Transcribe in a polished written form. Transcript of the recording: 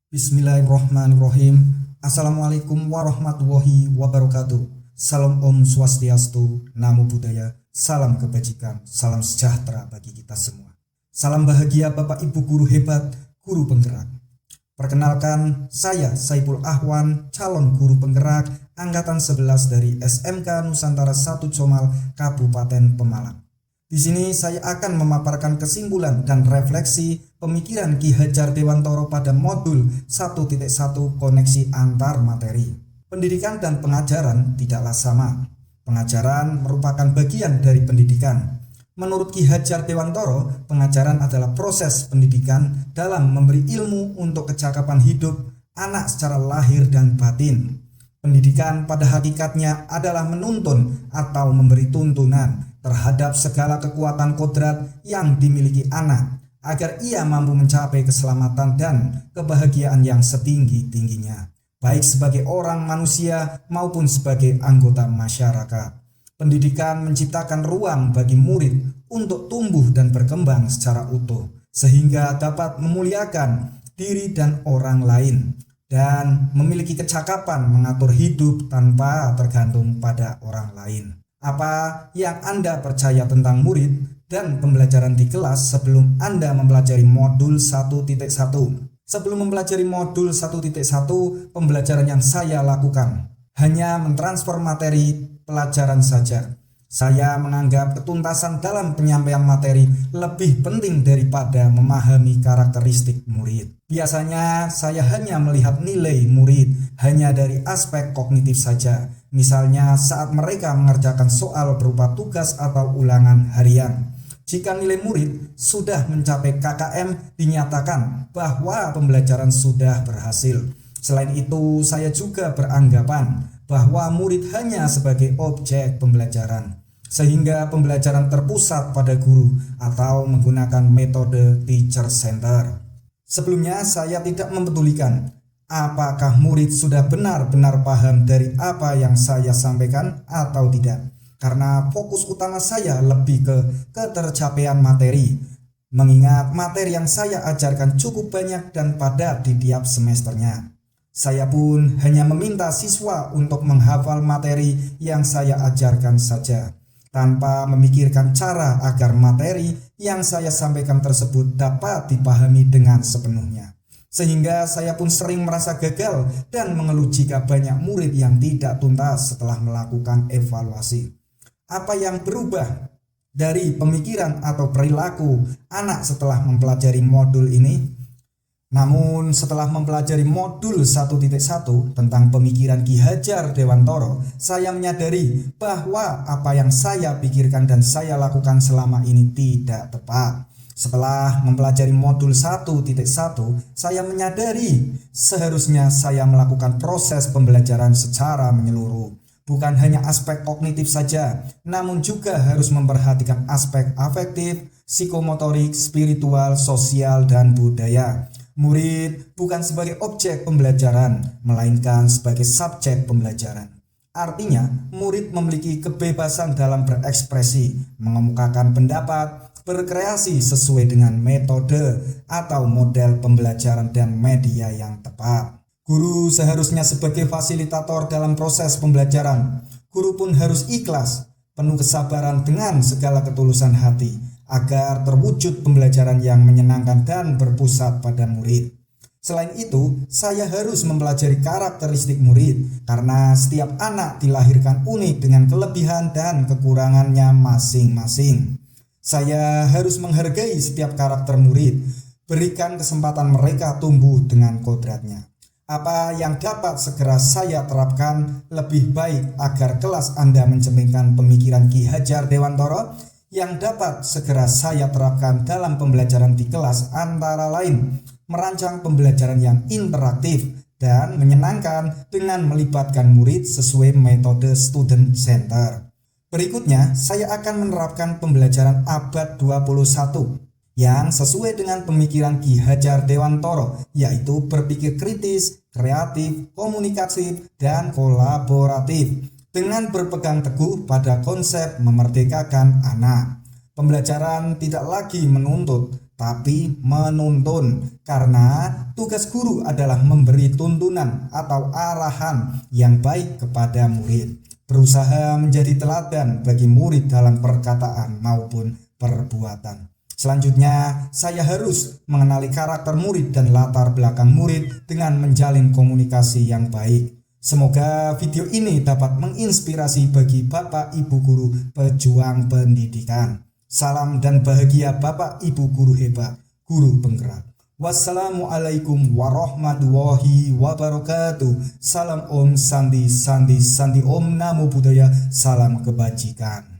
Bismillahirrahmanirrahim. Assalamualaikum warahmatullahi wabarakatuh. Salam Om Swastiastu, Namo Buddhaya, salam kebajikan, salam sejahtera bagi kita semua. Salam bahagia Bapak Ibu guru hebat, guru penggerak. Perkenalkan, saya Saiful Ahwan, calon guru penggerak Angkatan 11 dari SMK Nusantara 1 Comal, Kabupaten Pemalang. Di sini saya akan memaparkan kesimpulan dan refleksi pemikiran Ki Hajar Dewantoro pada modul 1.1 koneksi antar materi. Pendidikan dan pengajaran tidaklah sama. Pengajaran merupakan bagian dari pendidikan. Menurut Ki Hajar Dewantoro, pengajaran adalah proses pendidikan dalam memberi ilmu untuk kecakapan hidup anak secara lahir dan batin. Pendidikan pada hakikatnya adalah menuntun atau memberi tuntunan terhadap segala kekuatan kodrat yang dimiliki anak agar ia mampu mencapai keselamatan dan kebahagiaan yang setinggi-tingginya, baik sebagai orang manusia maupun sebagai anggota masyarakat. Pendidikan menciptakan ruang bagi murid untuk tumbuh dan berkembang secara utuh sehingga dapat memuliakan diri dan orang lain dan memiliki kecakapan mengatur hidup tanpa tergantung pada orang lain. Apa yang Anda percaya tentang murid dan pembelajaran di kelas sebelum Anda mempelajari modul 1.1? Sebelum mempelajari modul 1.1, pembelajaran yang saya lakukan hanya mentransfer materi pelajaran saja. Saya menganggap ketuntasan dalam penyampaian materi lebih penting daripada memahami karakteristik murid. Biasanya saya hanya melihat nilai murid hanya dari aspek kognitif saja. Misalnya saat mereka mengerjakan soal berupa tugas atau ulangan harian. Jika nilai murid sudah mencapai KKM, dinyatakan bahwa pembelajaran sudah berhasil. Selain itu, saya juga beranggapan bahwa murid hanya sebagai objek pembelajaran, sehingga pembelajaran terpusat pada guru atau menggunakan metode teacher center. Sebelumnya saya tidak mempedulikan apakah murid sudah benar-benar paham dari apa yang saya sampaikan atau tidak, karena fokus utama saya lebih ke ketercapaian materi, mengingat materi yang saya ajarkan cukup banyak dan padat di tiap semesternya. Saya pun hanya meminta siswa untuk menghafal materi yang saya ajarkan saja, tanpa memikirkan cara agar materi yang saya sampaikan tersebut dapat dipahami dengan sepenuhnya. Sehingga saya pun sering merasa gagal dan mengeluh jika banyak murid yang tidak tuntas setelah melakukan evaluasi. Apa yang berubah dari pemikiran atau perilaku anak setelah mempelajari modul ini? Namun setelah mempelajari modul 1.1 tentang pemikiran Ki Hajar Dewantoro, saya menyadari bahwa apa yang saya pikirkan dan saya lakukan selama ini tidak tepat. Setelah mempelajari modul 1.1, saya menyadari seharusnya saya melakukan proses pembelajaran secara menyeluruh. Bukan hanya aspek kognitif saja, namun juga harus memperhatikan aspek afektif, psikomotorik, spiritual, sosial, dan budaya. Murid bukan sebagai objek pembelajaran, melainkan sebagai subjek pembelajaran. Artinya, murid memiliki kebebasan dalam berekspresi, mengemukakan pendapat, berkreasi sesuai dengan metode atau model pembelajaran dan media yang tepat. Guru seharusnya sebagai fasilitator dalam proses pembelajaran. Guru pun harus ikhlas, penuh kesabaran dengan segala ketulusan hati, agar terwujud pembelajaran yang menyenangkan dan berpusat pada murid. Selain itu, saya harus mempelajari karakteristik murid, karena setiap anak dilahirkan unik dengan kelebihan dan kekurangannya masing-masing. Saya harus menghargai setiap karakter murid, berikan kesempatan mereka tumbuh dengan kodratnya. Apa yang dapat segera saya terapkan lebih baik agar kelas Anda mencerminkan pemikiran Ki Hajar Dewantoro? Yang dapat segera saya terapkan dalam pembelajaran di kelas antara lain merancang pembelajaran yang interaktif dan menyenangkan dengan melibatkan murid sesuai metode student center. Berikutnya, saya akan menerapkan pembelajaran abad 21 yang sesuai dengan pemikiran Ki Hajar Dewantoro, yaitu berpikir kritis, kreatif, komunikatif, dan kolaboratif, dengan berpegang teguh pada konsep memerdekakan anak. Pembelajaran tidak lagi menuntut, tapi menuntun, karena tugas guru adalah memberi tuntunan atau arahan yang baik kepada murid, berusaha menjadi teladan bagi murid dalam perkataan maupun perbuatan. Selanjutnya, saya harus mengenali karakter murid dan latar belakang murid dengan menjalin komunikasi yang baik. Semoga video ini dapat menginspirasi bagi Bapak Ibu guru pejuang pendidikan. Salam dan bahagia Bapak Ibu guru hebat, guru penggerak. Wassalamualaikum warahmatullahi wabarakatuh. Salam Om Santi Santi Santi, Om Namo Buddhaya. Salam kebajikan.